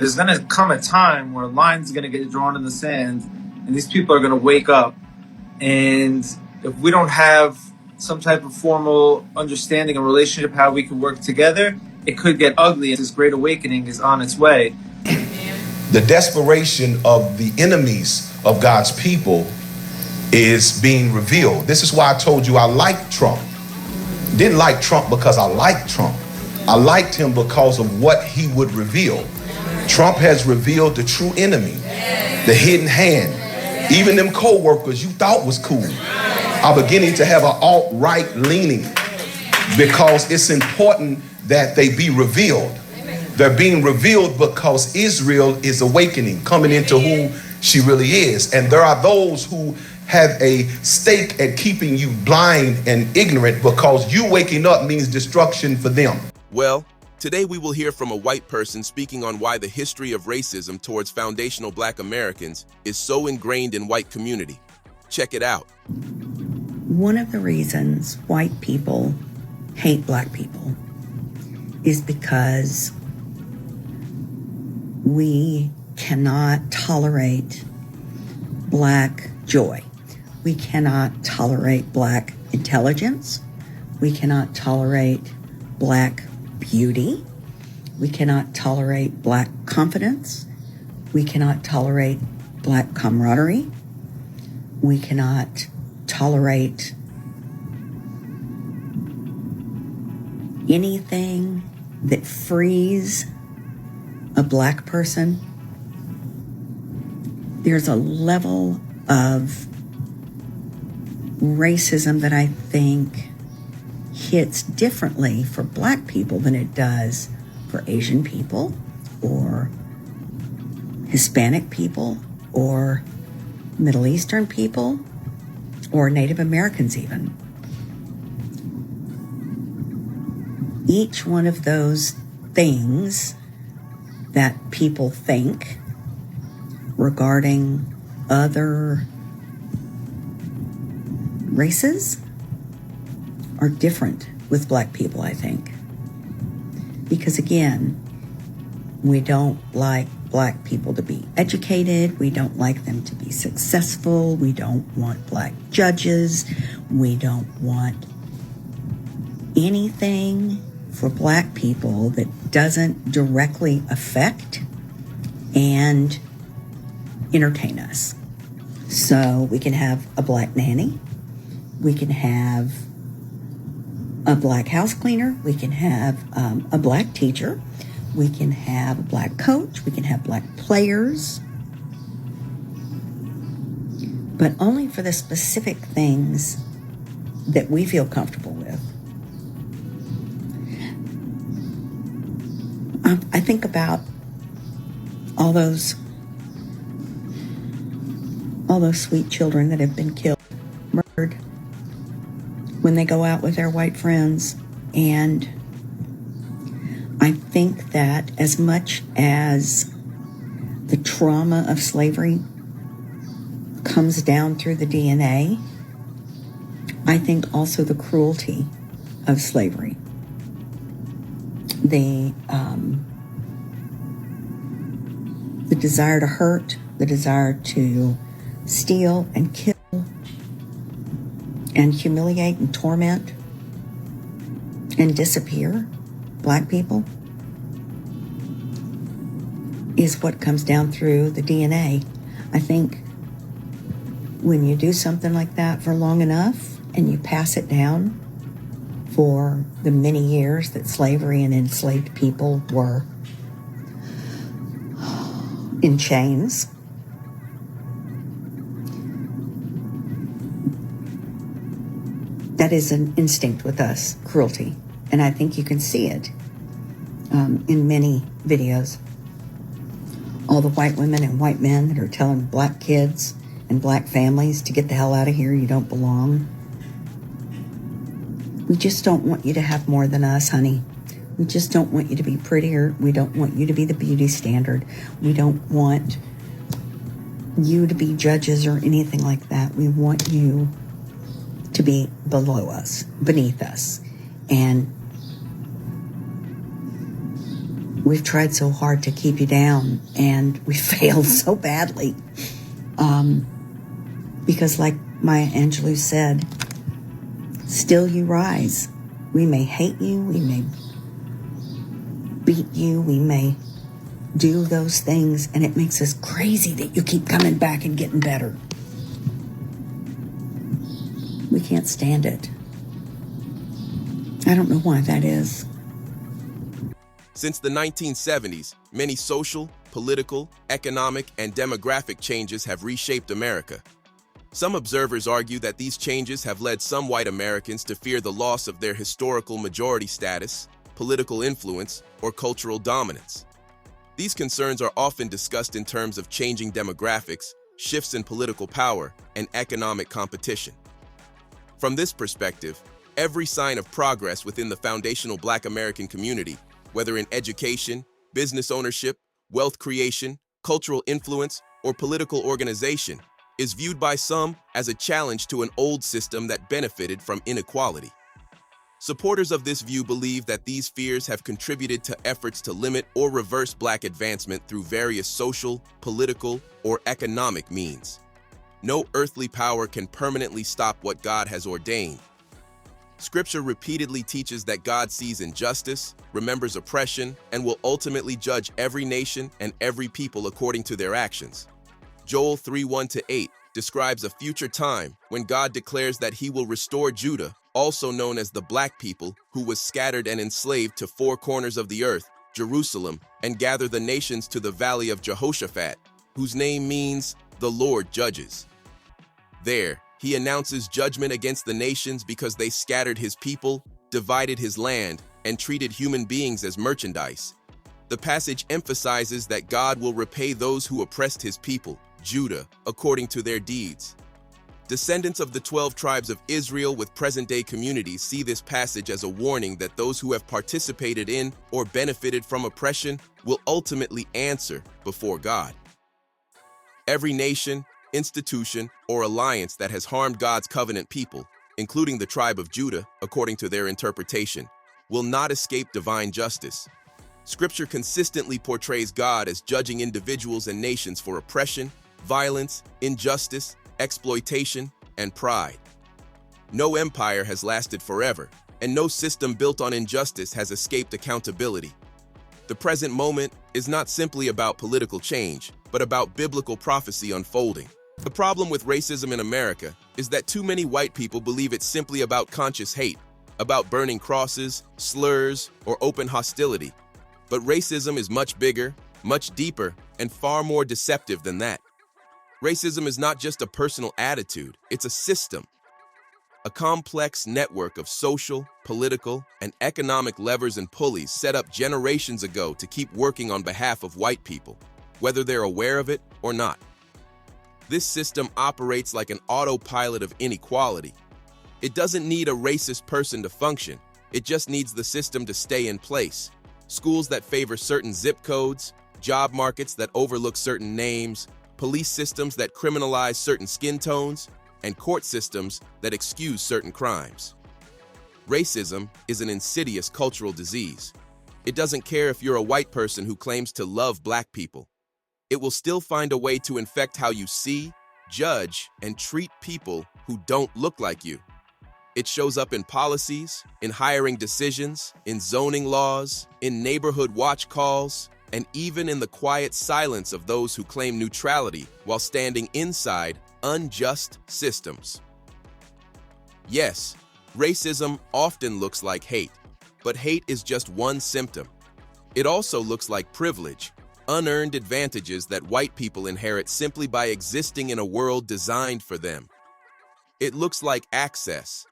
There's going to come a time where lines are going to get drawn in the sand, and these people are going to wake up. And if we don't have some type of formal understanding and relationship how we can work together, it could get ugly. This great awakening is on its way. The desperation of the enemies of God's people is being revealed. This is why I told you I liked Trump. Didn't like Trump because I liked Trump. I liked him because of what he would reveal. Trump has revealed the true enemy, the hidden hand. Even them co-workers you thought was cool are beginning to have an alt-right leaning because it's important that they be revealed. They're being revealed because Israel is awakening, coming into who she really is. And there are those who have a stake at keeping you blind and ignorant because you waking up means destruction for them. Well, today we will hear from a white person speaking on why the history of racism towards foundational Black Americans is so ingrained in white community. Check it out. One of the reasons white people hate Black people is because we cannot tolerate Black joy. We cannot tolerate Black intelligence. We cannot tolerate Black beauty. We cannot tolerate Black confidence. We cannot tolerate Black camaraderie. We cannot tolerate anything that frees a Black person. There's a level of racism that I think hits differently for Black people than it does for Asian people or Hispanic people or Middle Eastern people or Native Americans even. Each one of those things that people think regarding other races are different with Black people, I think. Because again, we don't like Black people to be educated. We don't like them to be successful. We don't want Black judges. We don't want anything for Black people that doesn't directly affect and entertain us. So we can have a Black nanny. We can have a Black house cleaner. We can have a Black teacher. We can have a Black coach. We can have Black players. But only for the specific things that we feel comfortable with. I think about all those sweet children that have been killed, murdered, when they go out with their white friends. And I think that as much as the trauma of slavery comes down through the DNA, I think also the cruelty of slavery, the desire to hurt, the desire to steal and kill and humiliate and torment and disappear Black people is what comes down through the DNA. I think when you do something like that for long enough and you pass it down for the many years that slavery and enslaved people were in chains, that is an instinct with us, cruelty. And I think you can see it in many videos. All the white women and white men that are telling Black kids and Black families to get the hell out of here, you don't belong. We just don't want you to have more than us, honey. We just don't want you to be prettier. We don't want you to be the beauty standard. We don't want you to be judges or anything like that. We want you to be below us, beneath us. And we've tried so hard to keep you down, and we failed so badly. Because like Maya Angelou said, still you rise. We may hate you, we may beat you, we may do those things, and it makes us crazy that you keep coming back and getting better. We can't stand it. I don't know why that is. Since the 1970s, many social, political, economic, and demographic changes have reshaped America. Some observers argue that these changes have led some white Americans to fear the loss of their historical majority status, political influence, or cultural dominance. These concerns are often discussed in terms of changing demographics, shifts in political power, and economic competition. From this perspective, every sign of progress within the foundational Black American community, whether in education, business ownership, wealth creation, cultural influence, or political organization, is viewed by some as a challenge to an old system that benefited from inequality. Supporters of this view believe that these fears have contributed to efforts to limit or reverse Black advancement through various social, political, or economic means. No earthly power can permanently stop what God has ordained. Scripture repeatedly teaches that God sees injustice, remembers oppression, and will ultimately judge every nation and every people according to their actions. Joel 3:1-8 describes a future time when God declares that he will restore Judah, also known as the Black people, who was scattered and enslaved to four corners of the earth, Jerusalem, and gather the nations to the valley of Jehoshaphat, whose name means the Lord judges. There, he announces judgment against the nations because they scattered his people, divided his land, and treated human beings as merchandise. The passage emphasizes that God will repay those who oppressed his people, Judah, according to their deeds. Descendants of the 12 tribes of Israel with present-day communities see this passage as a warning that those who have participated in or benefited from oppression will ultimately answer before God. Every nation, institution, or alliance that has harmed God's covenant people, including the tribe of Judah, according to their interpretation, will not escape divine justice. Scripture consistently portrays God as judging individuals and nations for oppression, violence, injustice, exploitation, and pride. No empire has lasted forever, and no system built on injustice has escaped accountability. The present moment is not simply about political change, but about biblical prophecy unfolding. The problem with racism in America is that too many white people believe it's simply about conscious hate, about burning crosses, slurs, or open hostility. But racism is much bigger, much deeper, and far more deceptive than that. Racism is not just a personal attitude, it's a system. A complex network of social, political, and economic levers and pulleys set up generations ago to keep working on behalf of white people, whether they're aware of it or not. This system operates like an autopilot of inequality. It doesn't need a racist person to function, it just needs the system to stay in place. Schools that favor certain zip codes, job markets that overlook certain names, police systems that criminalize certain skin tones, and court systems that excuse certain crimes. Racism is an insidious cultural disease. It doesn't care if you're a white person who claims to love Black people. It will still find a way to infect how you see, judge, and treat people who don't look like you. It shows up in policies, in hiring decisions, in zoning laws, in neighborhood watch calls, and even in the quiet silence of those who claim neutrality while standing inside unjust systems. Yes, racism often looks like hate, but hate is just one symptom. It also looks like privilege, unearned advantages that white people inherit simply by existing in a world designed for them. It looks like access,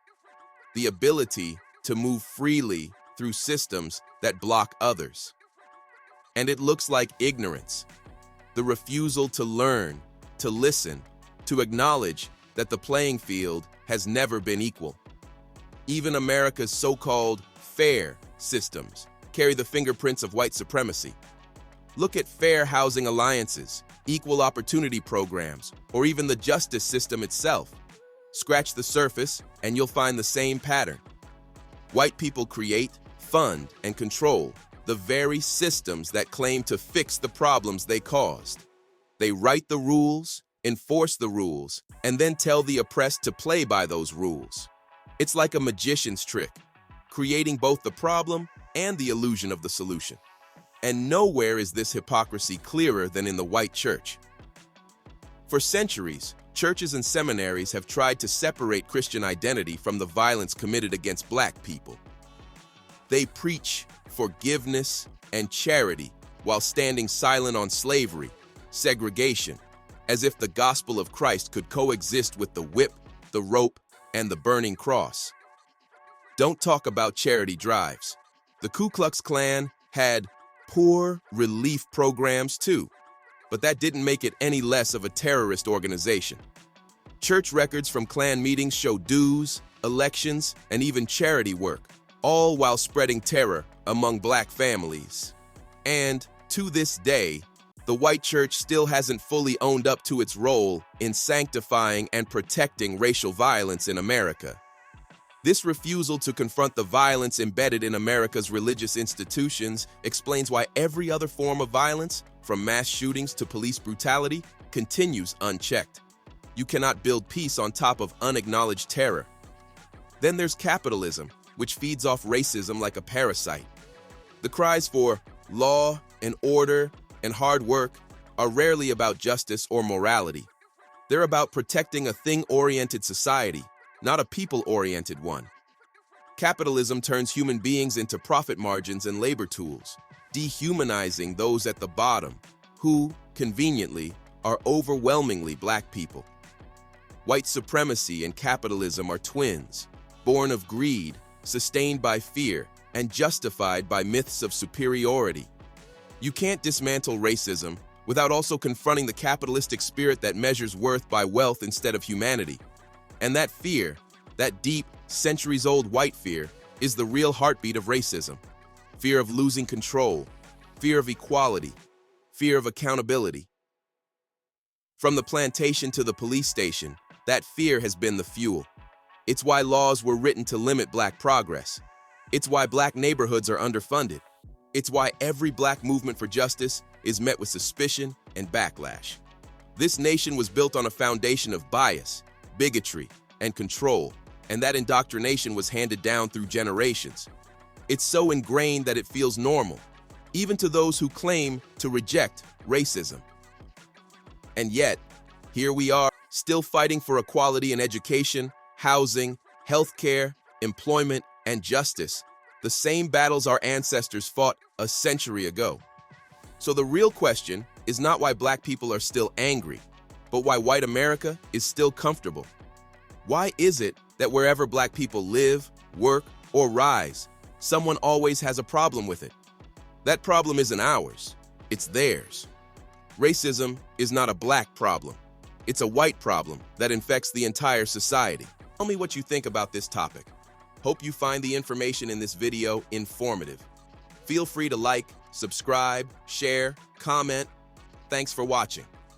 the ability to move freely through systems that block others. And it looks like ignorance, the refusal to learn, to listen, to acknowledge that the playing field has never been equal. Even America's so-called fair systems carry the fingerprints of white supremacy. Look at fair housing alliances, equal opportunity programs, or even the justice system itself. Scratch the surface, and you'll find the same pattern. White people create, fund, and control, the very systems that claim to fix the problems they caused. They write the rules, enforce the rules, and then tell the oppressed to play by those rules. It's like a magician's trick, creating both the problem and the illusion of the solution. And nowhere is this hypocrisy clearer than in the white church. For centuries, churches and seminaries have tried to separate Christian identity from the violence committed against black people. They preach forgiveness and charity while standing silent on slavery, segregation, as if the gospel of Christ could coexist with the whip, the rope, and the burning cross. Don't talk about charity drives. The Ku Klux Klan had poor relief programs too, but that didn't make it any less of a terrorist organization. Church records from Klan meetings show dues, elections, and even charity work, all while spreading terror among black families. And to this day, the white church still hasn't fully owned up to its role in sanctifying and protecting racial violence in America. This refusal to confront the violence embedded in America's religious institutions explains why every other form of violence, from mass shootings to police brutality, continues unchecked. You cannot build peace on top of unacknowledged terror. Then there's capitalism, which feeds off racism like a parasite. The cries for law and order and hard work are rarely about justice or morality. They're about protecting a thing-oriented society, not a people-oriented one. Capitalism turns human beings into profit margins and labor tools, dehumanizing those at the bottom, who, conveniently, are overwhelmingly black people. White supremacy and capitalism are twins, born of greed, sustained by fear, and justified by myths of superiority. You can't dismantle racism without also confronting the capitalistic spirit that measures worth by wealth instead of humanity. And that fear, that deep, centuries-old white fear, is the real heartbeat of racism. Fear of losing control, fear of equality, fear of accountability. From the plantation to the police station, that fear has been the fuel. It's why laws were written to limit black progress. It's why black neighborhoods are underfunded. It's why every black movement for justice is met with suspicion and backlash. This nation was built on a foundation of bias, bigotry, and control, and that indoctrination was handed down through generations. It's so ingrained that it feels normal, even to those who claim to reject racism. And yet, here we are, still fighting for equality in education, housing, healthcare, employment, and justice, the same battles our ancestors fought a century ago. So the real question is not why black people are still angry, but why white America is still comfortable. Why is it that wherever black people live, work, or rise, someone always has a problem with it? That problem isn't ours, it's theirs. Racism is not a black problem. It's a white problem that infects the entire society. Tell me what you think about this topic. Hope you find the information in this video informative. Feel free to like, subscribe, share, comment. Thanks for watching.